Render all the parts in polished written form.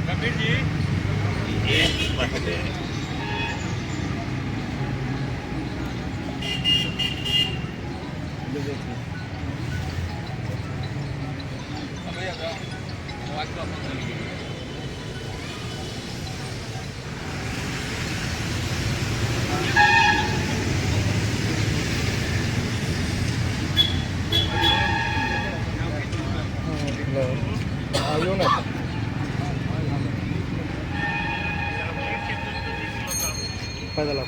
कबीर जी ये पहले पैदल आप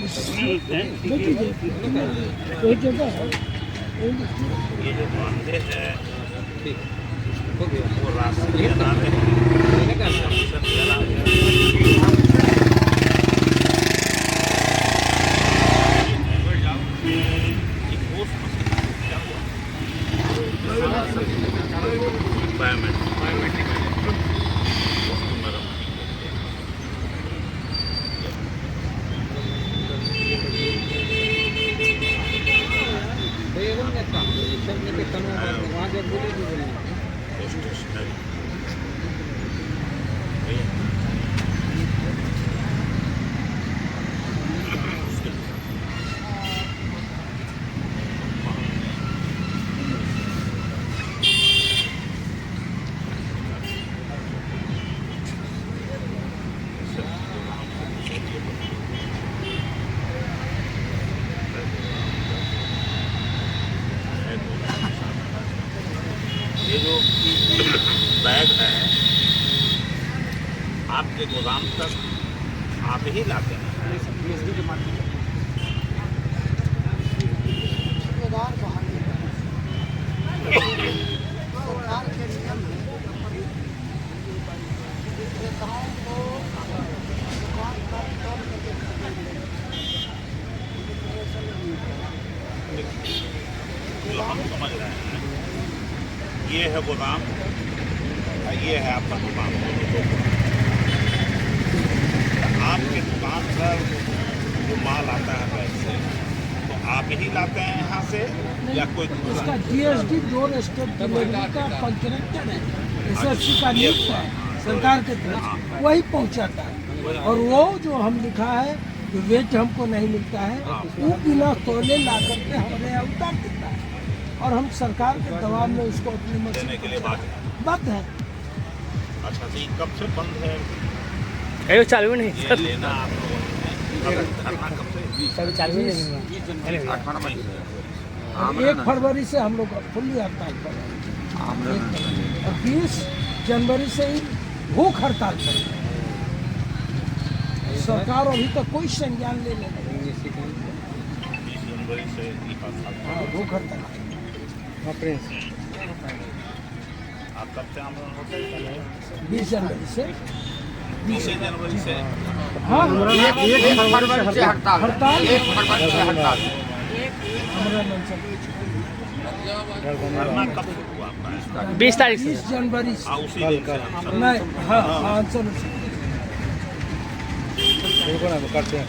ये जो बांधे हैं वो राष्ट्रीय नाम है ये जो बैग है आपके गोदाम तक आप ही लाते हैं। सरकार के नियम है विक्रेताओं को दुकान पर तौल करके जो हम समझ रहे हैं ये है गोदाम, ये है आपका दुकान। आपके दुकान पर जो माल आता है बैग से तो आप ही लाते हैं यहाँ से या कोई उसका जीएसटी डोर स्टेप डिलीवरी का कॉन्ट्रैक्टर है, एसएससी का नियुक्त है सरकार के तरफ, वही पहुँचाता है। और वो जो हम लिखा है जो वेट हमको नहीं मिलता है वो बिना तोले ला करके हमारे यहाँ उतार देता है और हम सरकार के दबाव में उसको अपनी देने के लिए बात है। अच्छा जी, कब से बंद है अरे चालू नहीं ये लेना आप लोगों ने? कब से? सर चालू नहीं 18 मई से। 1 फरवरी से हम लोग फुल्ली हड़ताल पर हैं और 20 जनवरी से ही भूख हड़ताल पर है। सरकार अभी तक कोई संज्ञान ले नहीं 20 जनवरी से भूख हड़ताल। आप कब से आंदोलन होता है? 20 जनवरी से 20 जनवरी से हाँ हड़ताल। धरना कब से हुआ आपका? 20 तारीख से 20 जनवरी से उसी दिन से नहीं हाँ चलो करते हैं।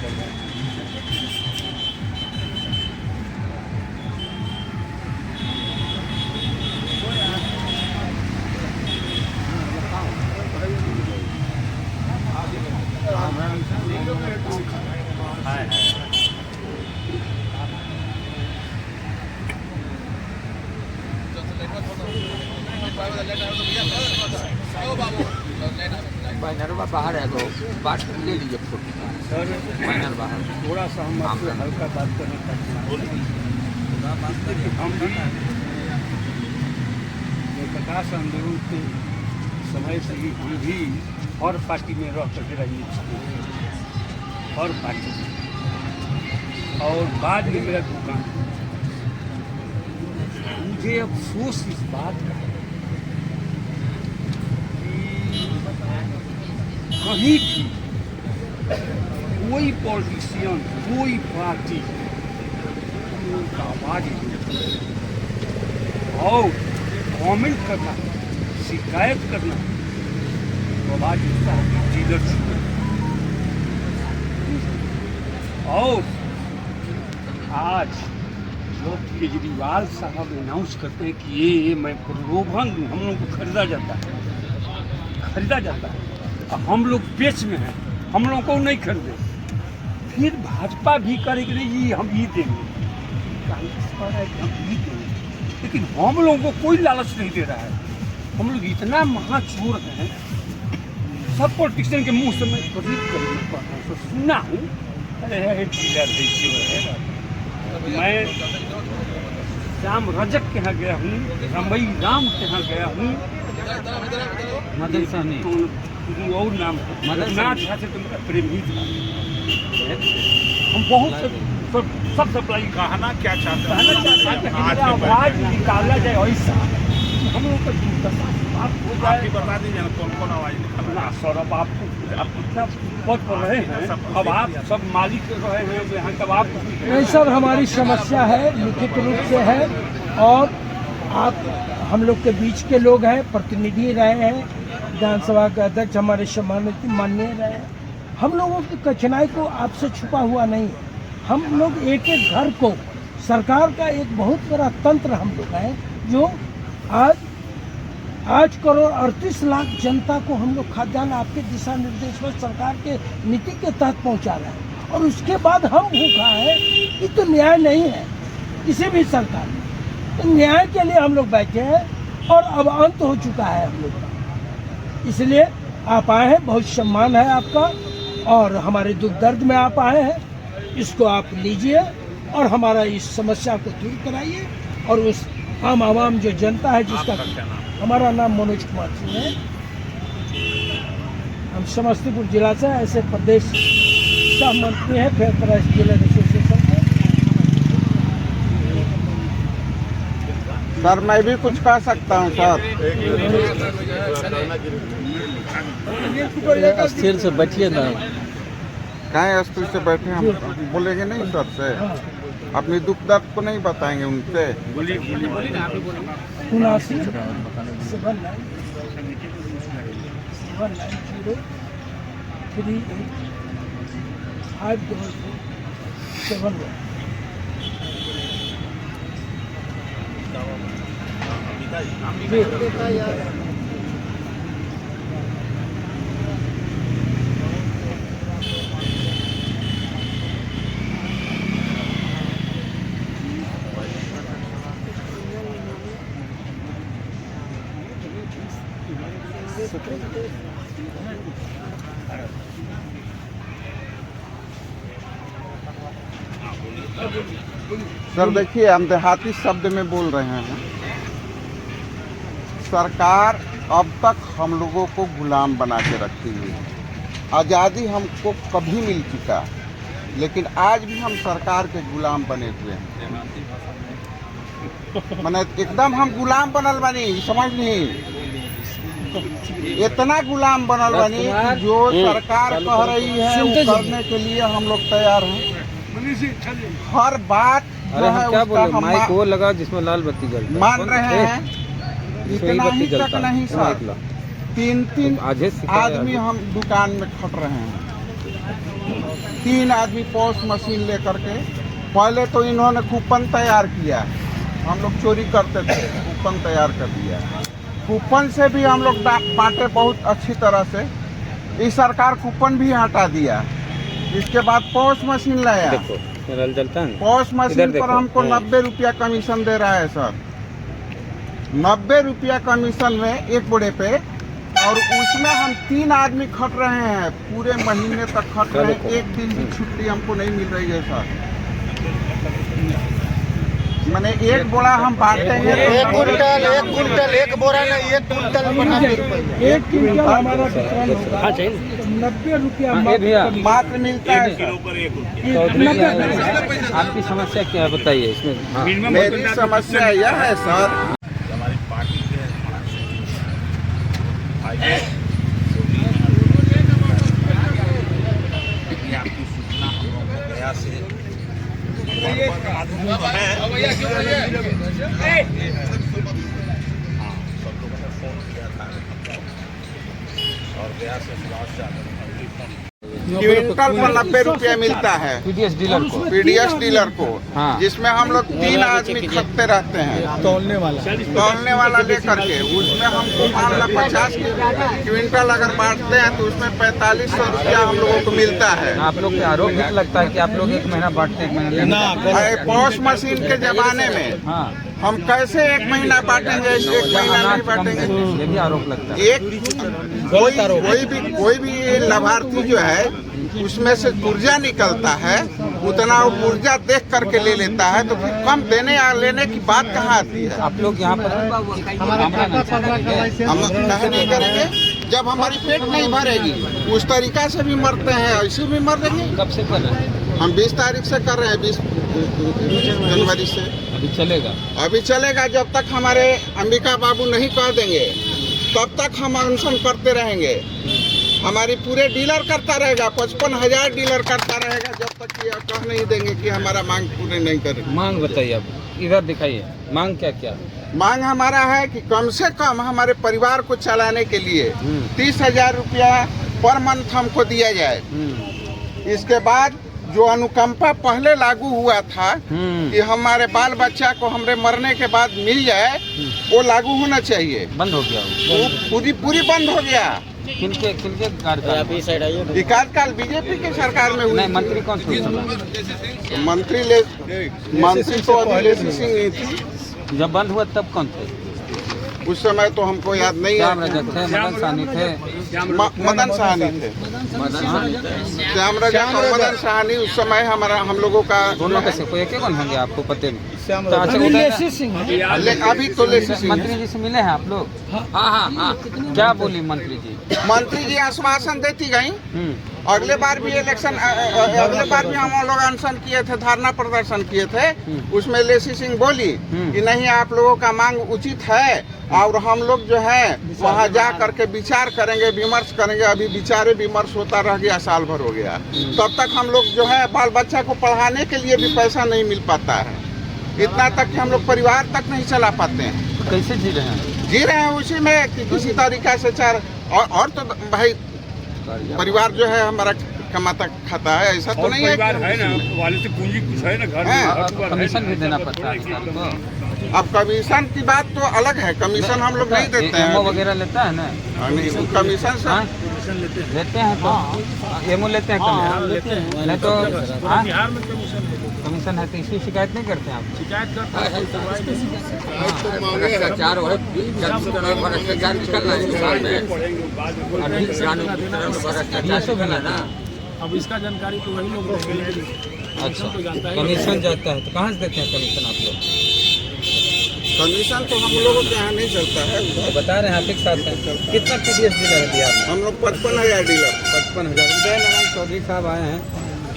बैनर बाहर है तो बात ले लीजिए बैनर बाहर। थोड़ा सा हम आपसे हल्का बात करना चाहते हैं। हम भी प्रकाश आंदोलन के समय से ही हम भी हर पार्टी में रह करके राजनीति की, हर पार्टी में। और बाद में मेरा दुकान, मुझे अफसोस इस बात का है कहीं भी कोई पॉलिटिशियन कोई पार्टी का आवाज और कमेंट करना शिकायत करना तो आवाज उसका डीलरशिप और आज लोग केजरीवाल साहब अनाउंस करते हैं कि ये मैं प्रलोभन दूँ, हम लोग को खरीदा जाता है और हम लोग पेच में हैं, हम लोगों को नहीं खरीदे। फिर भाजपा भी करेगी नहीं जी हम ये देंगे, कांग्रेस कह रहा है कि हम ये देंगे, लेकिन हम लोगों को कोई लालच नहीं दे रहा है। हम लोग इतना महाचोर हैं, सब पॉलिटिशियन के मुंह से मैं कभी सुना हूँ, अरे डीलर है। मैं श्याम रजक के यहाँ गया हूँ, रमई राम के यहाँ गया हूँ, मदन सहनी और नाम मदन नाथ झा से तो मेरा प्रेम ही था। हम बहुत सब सप्लाई कहना क्या चाहते हैं? आवाज निकाला जाए ऐसा हम लोग का दुर्दशा हो आप जाए। भी बता दीजिए ना कौन आवाज निकालना। ना सर, अब आप इतना पद पर रहे हैं, अब आप सब मालिक रहे हैं यहाँ, कब आप नहीं सर, हमारी समस्या है, लिखित रूप से है, और आप हम लोग के बीच के लोग हैं, प्रतिनिधि रहे हैं, विधानसभा के अध्यक्ष हमारे सम्मानित माननीय रहे हैं। हम लोगों की कठिनाई को आपसे छुपा हुआ नहीं है। हम लोग एक एक घर को, सरकार का एक बहुत बड़ा तंत्र हम लोग हैं, जो आज 8,38,00,000 जनता को हम लोग खाद्यान्न आपके दिशा निर्देश पर सरकार के नीति के तहत पहुंचा रहे हैं, और उसके बाद हम भूखा है। ये तो न्याय नहीं है किसी भी सरकार में। तो न्याय के लिए हम लोग बैठे हैं, और अब अंत हो चुका है हम लोग का। इसलिए आप आए हैं, बहुत सम्मान है आपका, और हमारे दुख दर्द में आप आए हैं, इसको आप लीजिए और हमारा इस समस्या को दूर कराइए। और उस आम आवाम जो जनता है जिसका, हमारा नाम मनोज कुमार सिंह है, हम समस्तीपुर जिला से ऐसे प्रदेश सह मंत्री हैं फेयर प्राइस डीलर एसोसिएशन के। सर मैं भी कुछ कह सकता हूँ सर। अस्थिर से बैठिए ना, कहीं अस्थिर से बैठे, हम बोलेंगे नहीं सर से, अपनी दुख दर्द को नहीं बताएंगे उनसे। 79 सर देखिए, हम देहाती शब्द में बोल रहे हैं। सरकार अब तक हम लोगों को गुलाम बना के रखी हुई है। आज़ादी हमको कभी मिल चुका, लेकिन आज भी हम सरकार के गुलाम बने हुए हैं। मैंने एकदम हम गुलाम बनल बनी, समझ नहीं, इतना गुलाम बनल बनी कि जो सरकार कह रही है वो करने के लिए हम लोग तैयार हैं। हर बात जो है उसका हम माइक वो लगा जिसमें लाल बत्ती जलती है, मान रहे हैं। इतना ही तक नहीं सर, 3 आदमी हम दुकान में खट रहे हैं। 3 आदमी पॉस मशीन लेकर के, पहले तो इन्होंने कूपन तैयार किया, हम लोग चोरी करते थे, कूपन तैयार कर दिया। कूपन से भी हम लोग बांटे बहुत अच्छी तरह से। इस सरकार कूपन भी हटा दिया। इसके बाद पॉस मशीन लाया, पॉस मशीन पर हमको 90 रुपया कमीशन दे रहा है सर। 90 रुपया कमीशन में एक बोरे पे, और उसमें हम 3 आदमी खट रहे हैं, पूरे महीने तक खट रहे हैं। एक दिन भी छुट्टी हमको नहीं मिल रही है सर। मैंने एक बोरा हम बांटेंगे, 1 कुंटल 1 बोरा नहीं, 1 कुंटल 1 क्विंटल हमारा वितरण होगा, 90 रुपया मात्र मिलता है सर। आपकी समस्या क्या है बताइए इसमें। मेरी समस्या यह है सर, हमारी पार्टी के आपकी सूचना हम लोगों को गया से हाँ, सब लोगों ने फोन किया था, और गया से सुभाष यादव क्विंटल पर 90 रुपया मिलता है पीडीएस डीलर को। पीडीएस डीलर को, हाँ। जिसमें हम लोग 3 आदमी खटते रहते हैं तौलने वाला लेकर के। उसमें हमको मान लो 50 क्विंटल अगर बांटते हैं तो उसमें 4500 रुपया हम लोगों को मिलता है। आप लोग के आरोप भी लगता है कि आप लोग 1 महीना बांटते हैं, 1 महीना लेते हैं। पॉश मशीन के जमाने में हाँ, हम कैसे 1 महीना बांटेंगे, 1 महीना नहीं बांटेंगे। ये भी आरोप लगता है। कोई भी लाभार्थी जो है उसमें से ऊर्जा निकलता है, उतना वो ऊर्जा देख करके ले लेता है, तो फिर कम देने या लेने की बात कहाँ आती है। आप लोग यहाँ पर हम नहीं करेंगे जब हमारी पेट नहीं भरेगी। उस तरीका से भी मरते हैं, ऐसे भी मर रहे हैं। कब से कर रहे हैं? हम 20 तारीख से कर रहे हैं, 20 जनवरी से। अभी चलेगा जब तक हमारे अंबिका बाबू नहीं कह देंगे, तब तक हम अनशन करते रहेंगे। हमारी पूरे डीलर करता रहेगा, 55,000 डीलर करता रहेगा, जब तक ये कह नहीं देंगे कि हमारा मांग पूरे नहीं करेंगे। मांग बताइए, आप इधर दिखाइए, मांग क्या क्या? मांग हमारा है कि कम से कम हमारे परिवार को चलाने के लिए 30,000 रुपया पर मंथ हमको दिया जाए। इसके बाद जो अनुकंपा पहले लागू हुआ था कि हमारे बाल बच्चा को हमारे मरने के बाद मिल जाए, वो लागू होना चाहिए। बंद हो गया वो पूरी बंद हो गया। किनके कार्यकाल बीजेपी के सरकार में हुई। नहीं, मंत्री कौन थे? मंत्री तो अभी लेसी सिंह ही थी। जब बंद हुआ तब कौन थे? उस समय तो हमको याद नहीं है। श्याम रजक थे, मदन साहनी थे, मदन साहनी थे, श्याम रजक और मदन साहनी। उस समय हमारा हम लोगों का दोनों कैसे कोई एक होंगे आपको पते में? लेसी सिंह अभी तो लेसी सिंह। मंत्री जी से मिले हैं आप लोग? हाँ। क्या बोली मंत्री जी? मंत्री जी आश्वासन देती गई। अगले बार भी हम लोग अनशन किए थे, धरना प्रदर्शन किए थे। उसमें लेसी सिंह बोली कि नहीं, आप लोगों का मांग उचित है और हम लोग जो है वहाँ जा करके विचार करेंगे, विमर्श करेंगे। अभी विचार विमर्श होता रह गया, साल भर हो गया। तब तक हम लोग जो है बाल बच्चा को पढ़ाने के लिए भी पैसा नहीं मिल पाता है। इतना तक कि हम लोग परिवार तक नहीं चला पाते हैं। कैसे जी रहे हैं? जी रहे हैं उसी में कि किसी तरीका से चार और तो भाई परिवार जो है हमारा कमाता खाता है, ऐसा तो नहीं है ना, वाले से पूंजी कुछ है ना घर में, कमीशन भी देना पड़ता है आपको। अब कमीशन की बात तो अलग है, कमीशन हम लोग नहीं देते हैं। एमओ वगैरह लेता है ना? नहीं, कमीशन से लेते हैं तो एमओ लेते हैं, नहीं तो बिहार में कमीशन है तो इसकी शिकायत नहीं करते हैं आप? शिकायत करता है। अब इसका जानकारी तो वही लोग देंगे। अच्छा, कमीशन जाता है तो कहाँ से देते हैं कमीशन आप लोग? कमीशन तो हम लोगों के यहाँ नहीं चलता है। तो बता रहे हैं आप एक साथ हैं। कितना पीडीएस डीलर है बिहार में? हम लोग 55,000 डीलर। 55,000। उदय नारायण चौधरी साहब आए हैं,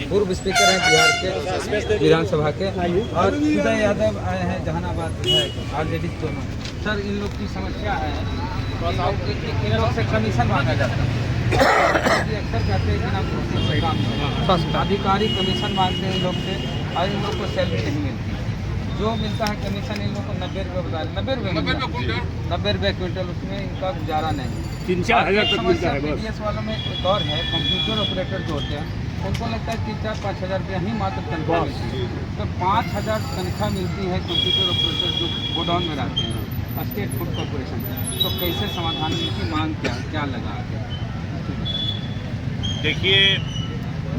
पूर्व स्पीकर हैं बिहार के विधानसभा के, और उदय यादव आए हैं जहानाबाद विधायक, आरजेडी दोनों। सर, इन लोग की समस्या है, इन लोग से कमीशन मांगा जाता है। अक्सर कहते हैं कि ना अधिकारी कमीशन मांगते हैं इन लोग से और इन लोग को सैलरी नहीं मिलती। जो मिलता है कमीशन इन लोग को 90 रुपये बता रहे, 90 रुपये क्विंटल, उसमें इनका गुजारा नहीं। 3-4 हज़ार तक मिलता है बस। पीडीएस वालों में एक और है, कंप्यूटर ऑपरेटर जो होते हैं उनको लगता है 3-4-5 हज़ार रुपया ही मात्र तनख्वाह मिलती है। तो 5,000 तनख्वाह मिलती है कंप्यूटर ऑपरेटर जो गोडाउन में रहते हैं स्टेट फूड कॉर्पोरेशन। तो कैसे समाधान, इनकी मांग क्या लगा? देखिए,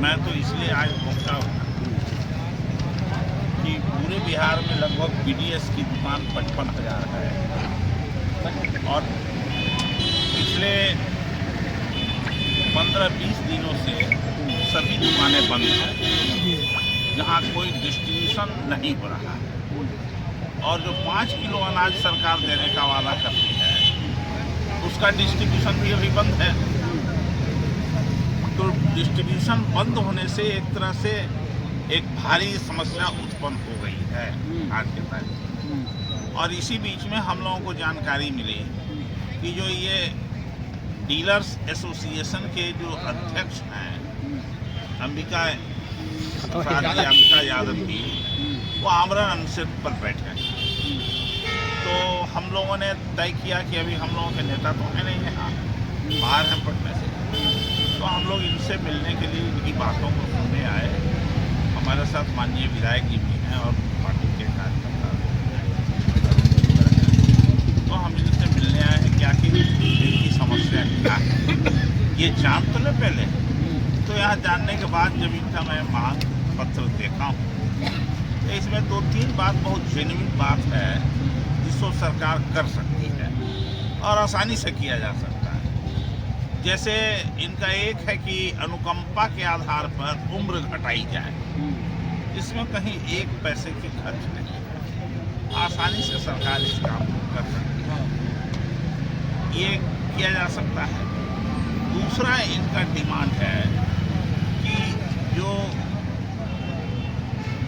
मैं तो इसलिए आज पहुंचा हूँ कि पूरे बिहार में लगभग पीडीएस की दुकान 55,000 है और पिछले 15-20 दिनों से सभी दुकानें बंद हैं, जहाँ कोई डिस्ट्रीब्यूशन नहीं हो रहा है। और जो 5 किलो अनाज सरकार देने का वादा करती है, उसका डिस्ट्रीब्यूशन भी अभी बंद है। तो डिस्ट्रीब्यूशन बंद होने से एक तरह से एक भारी समस्या उत्पन्न हो गई है आज के टाइम। और इसी बीच में हम लोगों को जानकारी मिली कि जो ये डीलर्स एसोसिएशन के जो अध्यक्ष हैं अंबिका यादव जी, वो आमरण अनशन पर बैठे हैं। तो हम लोगों ने तय किया कि अभी हम लोगों के नेता तो है नहीं यहाँ, बाहर हैं पटना से, तो तो हम लोग इनसे मिलने के लिए इनकी बातों को सुनने आए। हमारे साथ माननीय विधायक जी भी हैं और पार्टी के कार्यकर्ता, तो हम इनसे मिलने आए हैं कि आखिर इनकी समस्या क्या है, ये जान तो नहीं पहले। तो यहाँ जानने के बाद जब इनका मैं मांग पत्र देखा हूँ तो इसमें 2-3 बात बहुत जेन्युइन बात है जिसको सरकार कर सकती है और आसानी से किया जा सकता है। जैसे इनका एक है कि अनुकंपा के आधार पर उम्र घटाई जाए, इसमें कहीं 1 पैसे की खर्च नहीं है, आसानी से सरकार इस काम को कर सकती है, ये किया जा सकता है। दूसरा इनका डिमांड है कि जो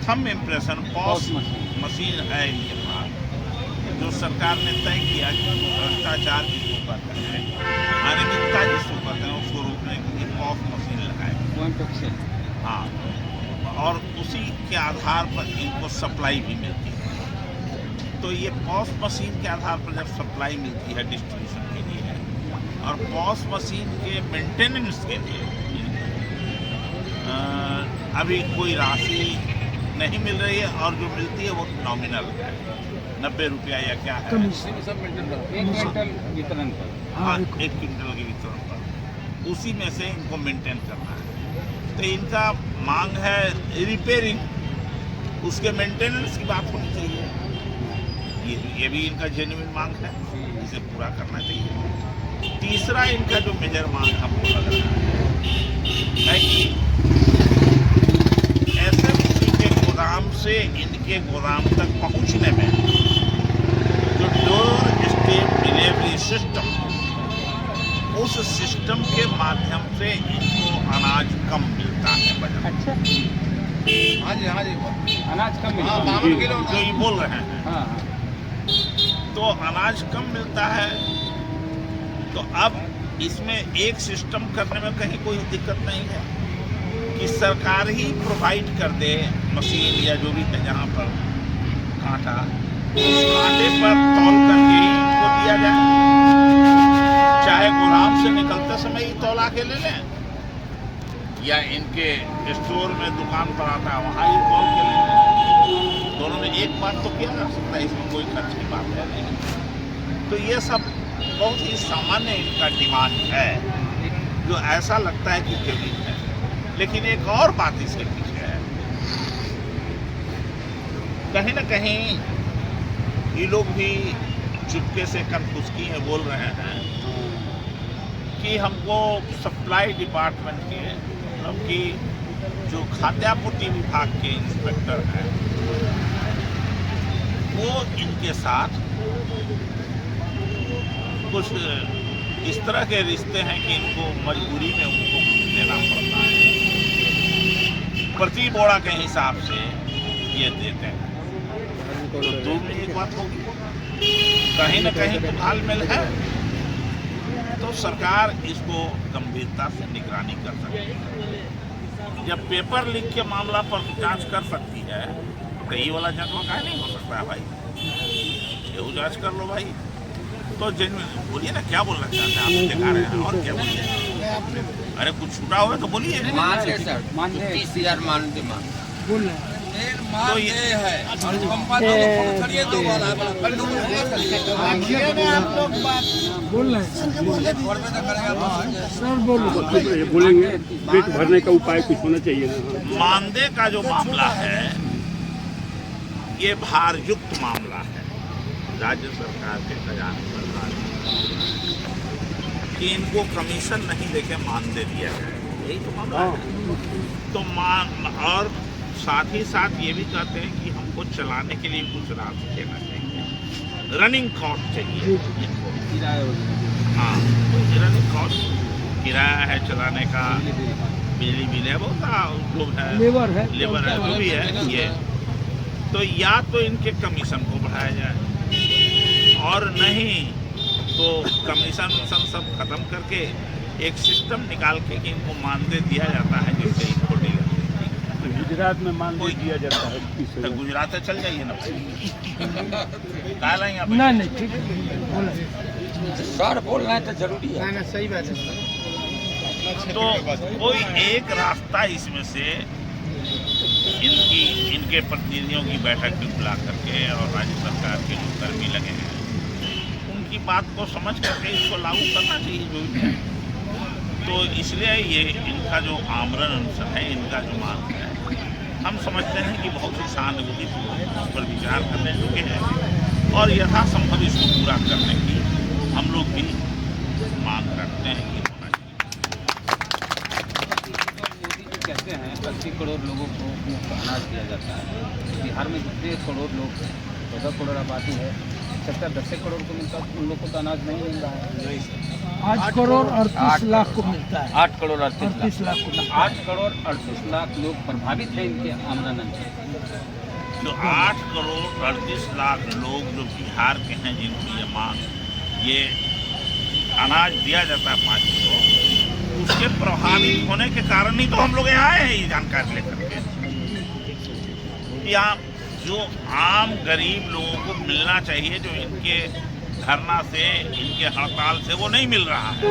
थंब इम्प्रेशन पॉस मशीन है इनके पास, जो सरकार ने तय किया कि भ्रष्टाचार जिसको करते हैं, अनियमितता जिसको करते हैं, उसको रोकने के लिए पॉस मशीन लगाए। हाँ, और उसी के आधार पर इनको सप्लाई भी मिलती है। तो ये पॉस मशीन के आधार पर जब सप्लाई मिलती है डिस्ट्रीब्यूशन के लिए और पॉस मशीन के मेंटेनेंस के लिए अभी कोई राशि नहीं मिल रही है और जो मिलती है वो नॉमिनल है, 90 रुपया या क्या है, 1 क्विंटल वितरण पर। हाँ, 1 क्विंटल के वितरण पर, उसी में से इनको मेंटेन करना है। तो इनका मांग है रिपेयरिंग, उसके मेंटेनेंस की बात होनी चाहिए, ये भी इनका जेन्युइन मांग है, इसे पूरा करना चाहिए। तीसरा इनका जो मेजर मांग हमको लग रहा है कि एसएमसी के गोदाम से इनके गोदाम तक पहुंचने में जो डोर स्टेप डिलीवरी सिस्टम, उस सिस्टम के माध्यम से इनको अनाज कम मिलता है बजट। अच्छा, हाँ जी अनाज कम मिलता है जो ये बोल रहे हैं। हाँ, तो अनाज कम मिलता है, तो अब इसमें एक सिस्टम करने में कहीं कोई दिक्कत नहीं है कि सरकार ही प्रोवाइड कर दे मशीन या जो भी है, जहाँ पर कांटा, उस कांटे पर तौल करके ही इनको दिया जाए, चाहे गोदाम से निकलते समय ही तौला के ले लें या इनके स्टोर में दुकान पर आता है वहाँ ही तौल के ले लें। दोनों में एक बात तो किया जा सकता है, इसमें कोई खर्च की बात है नहीं। तो ये सब बहुत ही सामान्य इनका डिमांड है, जो ऐसा लगता है कि जमीन है। लेकिन एक और बात इसके पीछे है, कहीं ना कहीं ये लोग भी चुपके से कनफुसकी है बोल रहे हैं कि हमको सप्लाई डिपार्टमेंट के, मतलब कि जो खाद्यापूर्ति विभाग के इंस्पेक्टर हैं, वो इनके साथ कुछ इस तरह के रिश्ते हैं कि इनको मजबूरी में उनको देना पड़ता है, प्रति बोरा के हिसाब से ये देते हैं। तो दो में एक बात होगी, कहीं ना कहीं तो तालमेल है, तो सरकार इसको गंभीरता से निगरानी कर सकती है। जब पेपर लीक के मामला पर जांच कर सकती है तो ये वाला जांच काहे नहीं हो सकता है भाई, ये जांच कर लो भाई। तो जेन्युइन बोलिए ना, क्या बोलना चाहते हैं आप, दिखा रहे हैं और क्या बोलिए, अरे कुछ छूटा हुआ तो बोलिए। बोल तो ये है बोल रहे सर, बोलेंगे पेट भरने का उपाय कुछ होना चाहिए ना। मानदेय का जो मामला है ये भारयुक्त मामला है, राज्य सरकार के खजाने पर कि इनको कमीशन नहीं देके मानदेय दिया जाए, यही तो मामला है। तो और साथ ही साथ ये भी कहते हैं कि हमको चलाने के लिए कुछ राशि देना चाहिए, रनिंग कॉस्ट चाहिए इनको। हाँ, तो रनिंग कॉस्ट, किराया है चलाने का, बिजली बिल है, बहुत जो है लेबर है जो भी है ये। तो या तो इनके कमीशन को बढ़ाया जाए और नहीं तो कमीशन सब खत्म करके एक सिस्टम निकाल के कि इनको मानदेय दिया जाता है, जिससे इनको गुजरात में मानदेय दिया जाता है। तो गुजरात से चल जाइए ना, कहा यहाँ पे नहीं ठीक है, सर बोलना है तो जरूरी है। सही बात है। तो कोई एक रास्ता इसमें से इनके प्रतिनिधियों की बैठक भी बुला करके और राज्य सरकार के जो कर्मी लगे हैं उनकी बात को समझ करके इसको लागू करना चाहिए जो भी है। तो इसलिए ये इनका जो आमरण अनशन है, इनका जो मांग है, हम समझते हैं कि बहुत ही सहानुभूति इस पर विचार करने योग्य है और यथासंभव इसको पूरा करने की हम लोग भी मांग करते हैं कि होना चाहिए। मोदी जी कहते हैं 80 करोड़ लोगों को मुफ्त अनाज दिया जाता है। बिहार में जितने करोड़ लोग 14 करोड़ आबादी है, 70-10 करोड़ को मिलता है, उन लोग को तो अनाज नहीं मिल रहा है। 8 करोड़ 38 लाख को मिलता है। 8 करोड़ 38 लाख को 8 करोड़ 38 लाख लोग प्रभावित हैं इनके आमदन से। जो 8 करोड़ 38 लाख लोग जो बिहार के हैं जिनकी ये मांग, ये अनाज दिया जाता है 5 किलो, उसके प्रभावित होने के कारण ही तो हम लोग यहाँ आए हैं ये जानकारी लेकर के। यहाँ जो आम गरीब लोगों को मिलना चाहिए, जो इनके धरना से, इनके हड़ताल से वो नहीं मिल रहा है,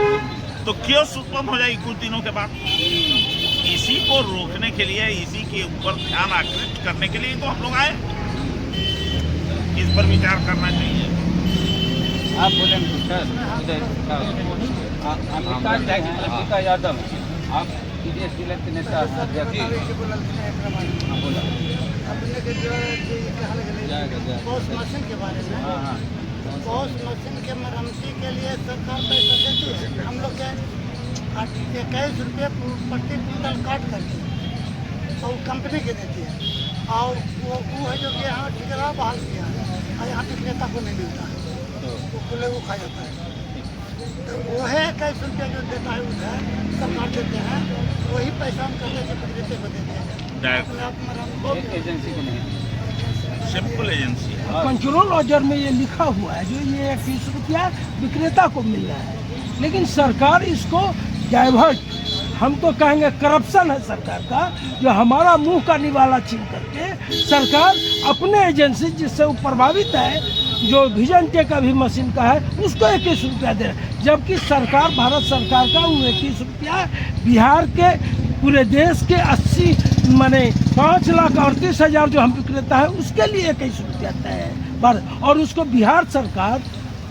तो क्यों उत्पन्न हो जाएगी कुछ दिनों के बाद। इसी को रोकने के लिए, इसी के ऊपर ध्यान आकृष्ट करने के लिए तो हम लोग आए। इस पर विचार करना चाहिए। आप बोले सर, अंबिका यादव, आप पीडीएस जिले के नेता अध्यक्ष, बोला पॉस मशीन के बारे में। हाँ, पॉस मशीन के मरम्मती के लिए सरकार पैसा देती है। हम लोग 21 रुपये प्रति क्विंटल काट करके और कंपनी के देती है, और वो है जो कि यहाँ ठेकेदार बहाल किया है और यहाँ विक्रेता को नहीं मिलता है, तो खुले वो खा जाता है। तो वो है 21 रुपया जो देता है उधर सरकार देते हैं, वही पैसा हम कहते हैं कि विक्रेता को देते हैं, एजेंसी को नहीं, सिंपल एजेंसी है। कंट्रोल ऑर्डर में ये लिखा हुआ है जो ये 21 रुपया विक्रेता को मिल रहा है, लेकिन सरकार इसको डाइवर्ट, हम तो कहेंगे करप्शन है सरकार का, जो हमारा मुंह का निवाला छीन करके सरकार अपने एजेंसी जिससे वो प्रभावित है, जो विजन टेक अभी मशीन का है, उसको 21 रुपया दे रहा है, जबकि सरकार, भारत सरकार का वो 21 रुपया बिहार के पूरे देश के 5,38,000 जो हम विक्रेता है उसके लिए 21 रुपया तय है, और उसको बिहार सरकार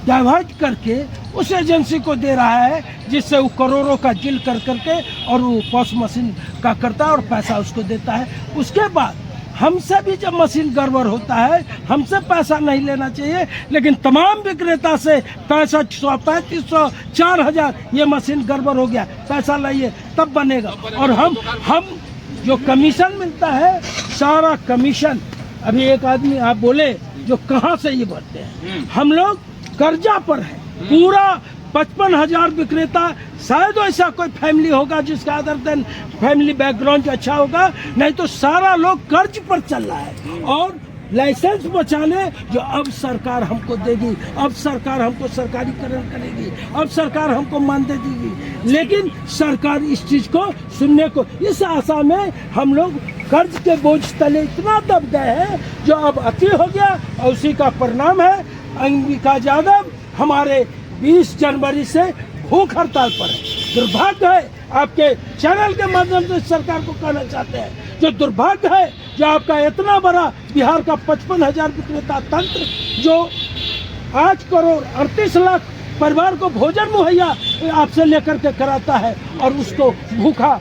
डाइवर्ट करके उस एजेंसी को दे रहा है जिससे वो करोड़ों का डील कर करके और वो पॉस मशीन का करता है और पैसा उसको देता है। उसके बाद हमसे भी जब मशीन गड़बड़ होता है, हमसे पैसा नहीं लेना चाहिए, लेकिन तमाम विक्रेता से 6500, 3500, 4000 ये मशीन गड़बड़ हो गया, पैसा लाइए तब बनेगा। और हम जो कमीशन मिलता है, सारा कमीशन, अभी एक आदमी आप बोले जो कहाँ से ये भरते हैं, हम लोग कर्जा पर है, पूरा 55,000 विक्रेता, शायद ऐसा कोई फैमिली होगा जिसका अदर देन फैमिली बैकग्राउंड अच्छा होगा, नहीं तो सारा लोग कर्ज पर चल रहा है। और लाइसेंस बचाने जो अब सरकार हमको देगी, अब सरकार हमको सरकारीकरण करेगी, अब सरकार हमको मानदेय देगी, लेकिन सरकार इस चीज को सुनने को, इस आशा में हम लोग कर्ज के बोझ तले इतना दब गए हैं जो अब अति हो गया, और उसी का परिणाम है अंबिका यादव हमारे 20 जनवरी से भूख हड़ताल पर है। दुर्भाग्य है, आपके चैनल के माध्यम से सरकार को कहना चाहते हैं, जो दुर्भाग्य है जो आपका इतना बड़ा बिहार का 55,000 विक्रेता तंत्र जो 8 करोड़ 38 लाख परिवार को भोजन मुहैया आपसे लेकर के कराता है, और उसको भूखा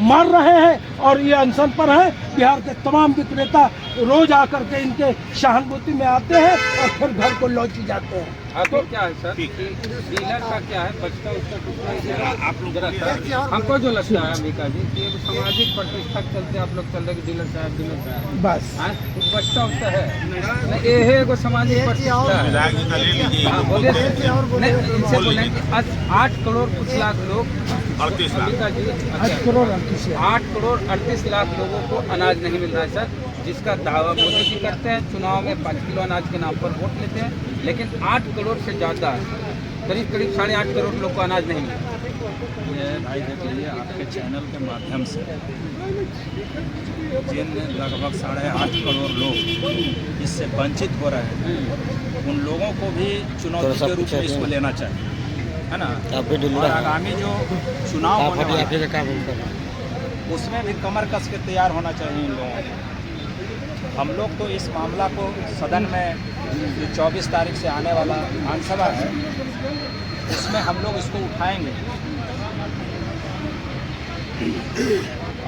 मार रहे हैं, और ये अनशन पर है। बिहार के तमाम विक्रेता रोज आकर के इनके सहानुभूति में आते हैं और फिर घर को लौट जाते हैं। तो क्या है सर, डीलर का क्या है, बचता उसका कुछ आप लोग, हमको जो लगता है अंबिका जी कि सामाजिक प्रतिष्ठा के चलते आप लोग चल रहे कि डीलर साहब बस कुछ बचता उसका है, ये है एगो सामाजिक प्रतिष्ठा है। बोलिए इनसे बोलें कि 8 करोड़ कुछ लाख लोग, अंबिका जी 8 करोड़ 38 लाख लोगों को अनाज नहीं मिल रहा है सर, जिसका दावा मोदी जी करते हैं, चुनाव में 5 किलो अनाज के नाम पर वोट लेते हैं, लेकिन 8 करोड़ से ज़्यादा, करीब 8.5 करोड़ लोग को अनाज नहीं मिलता। ये भाई देखिए, आपके चैनल के माध्यम से जिन लगभग 8.5 करोड़ लोग इससे वंचित हो रहे हैं, उन लोगों को भी चुनौती के रूप में इसको लेना चाहिए, है ना, और आगामी जो चुनाव होने वाला है, उसमें भी कमर कस के तैयार होना चाहिए इन लोगों को। हम लोग तो इस मामला को सदन में जो 24 तारीख से आने वाला विधानसभा है, उसमें हम लोग इसको उठाएंगे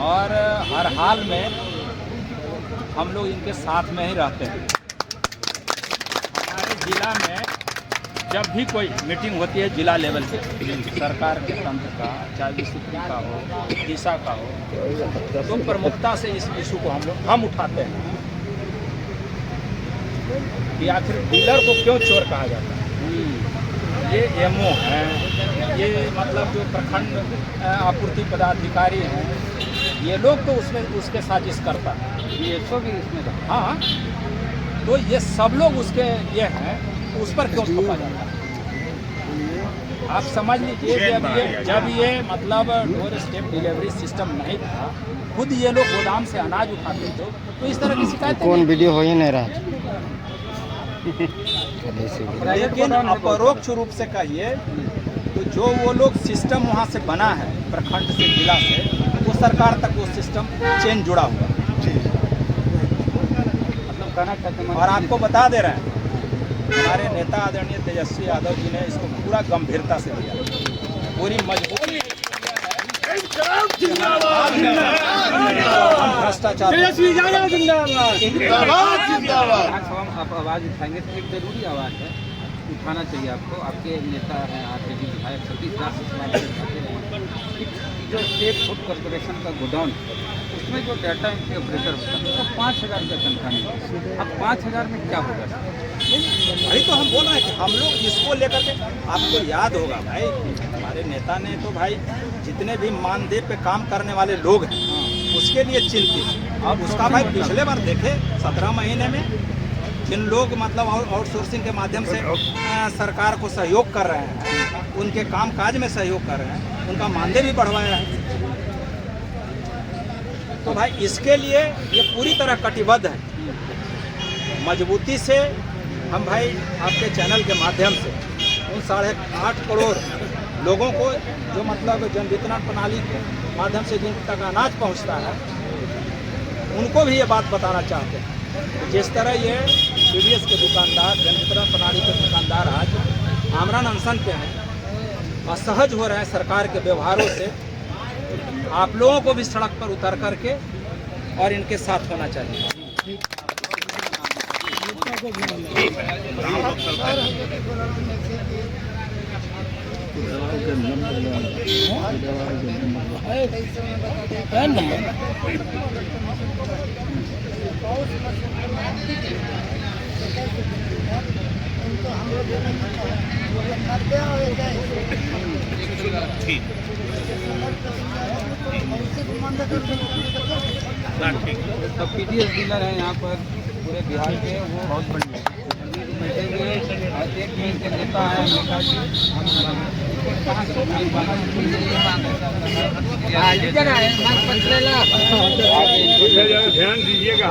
और हर हाल में हम लोग इनके साथ में ही रहते हैं। हमारे ज़िला में जब भी कोई मीटिंग होती है जिला लेवल पे, सरकार के तंत्र का, चाहे विशुद्धि का हो, दिशा का हो, तो प्रमुखता से इस इशू को हम उठाते हैं कि आखिर डीलर को क्यों चोर कहा जाता है। ये एमओ है, ये मतलब जो प्रखंड आपूर्ति पदाधिकारी हैं, ये लोग तो उसमें उसके साजिश करता है, ये तो भी इसमें हाँ, तो ये सब लोग उसके ये हैं, उस पर क्यों थोपा जाता है। आप समझ लीजिए जब ये मतलब डोर स्टेप डिलीवरी सिस्टम नहीं था, खुद ये लोग गोदाम से अनाज उठाते थे, तो इस तरह की शिकायत कौन वीडियो हो ही नहीं रहा। लेकिन अपरोक्ष रूप से कहिए तो जो वो लोग सिस्टम वहाँ से बना है प्रखंड से, जिला से, वो सरकार तक वो सिस्टम चेन जुड़ा हुआ। मतलब कहना चाहते हैं, और आपको बता दे रहे हैं, हमारे नेता आदरणीय तेजस्वी यादव जी ने इसको पूरा गंभीरता से लिया, पूरी मजबूरी भ्रष्टाचार आप आवाज़ उठाएंगे तो एक जरूरी आवाज़ है, उठाना चाहिए आपको। आपके नेता हैं, आरजेडी विधायक सतीश दास उठाते रहे। जो स्टेट फूड कॉर्पोरेशन का गोडाउन, उसमें जो डाटा एंट्री ऑपरेटर होता है उसको 5,000 रुपये तनख्वाह मिलती है। अब 5,000 में क्या होगा? वही तो हम बोल रहे हैं कि हम लोग इसको लेकर के, आपको याद होगा भाई, हमारे नेता ने तो भाई जितने भी मानदेय पे काम करने वाले लोग हैं उसके लिए चिंतित, और उसका भाई पिछले बार देखे 17 महीने में जिन लोग मतलब आउटसोर्सिंग के माध्यम से सरकार को सहयोग कर रहे हैं, उनके काम काज में सहयोग कर रहे हैं, उनका मानदेय भी बढ़वाया है। तो भाई इसके लिए ये पूरी तरह कटिबद्ध है। मजबूती से हम भाई आपके चैनल के माध्यम से उन 8.5 करोड़ लोगों को जो मतलब जन वितरण प्रणाली के माध्यम से जिन तक अनाज पहुंचता है, उनको भी ये बात बताना चाहते हैं। जिस तरह ये पीडीएस के दुकानदार, जन वितरण प्रणाली के दुकानदार आज आमरण अनशन पे हैं, असहज हो रहे हैं सरकार के व्यवहारों से, आप लोगों को भी सड़क पर उतर करके और इनके साथ होना चाहिए। ठीक तो पीडीएस डीलर है यहाँ पर पूरे बिहार के, वो बहुत बढ़िया एक मिनट के नेता है, नेता जी ध्यान दीजिएगा।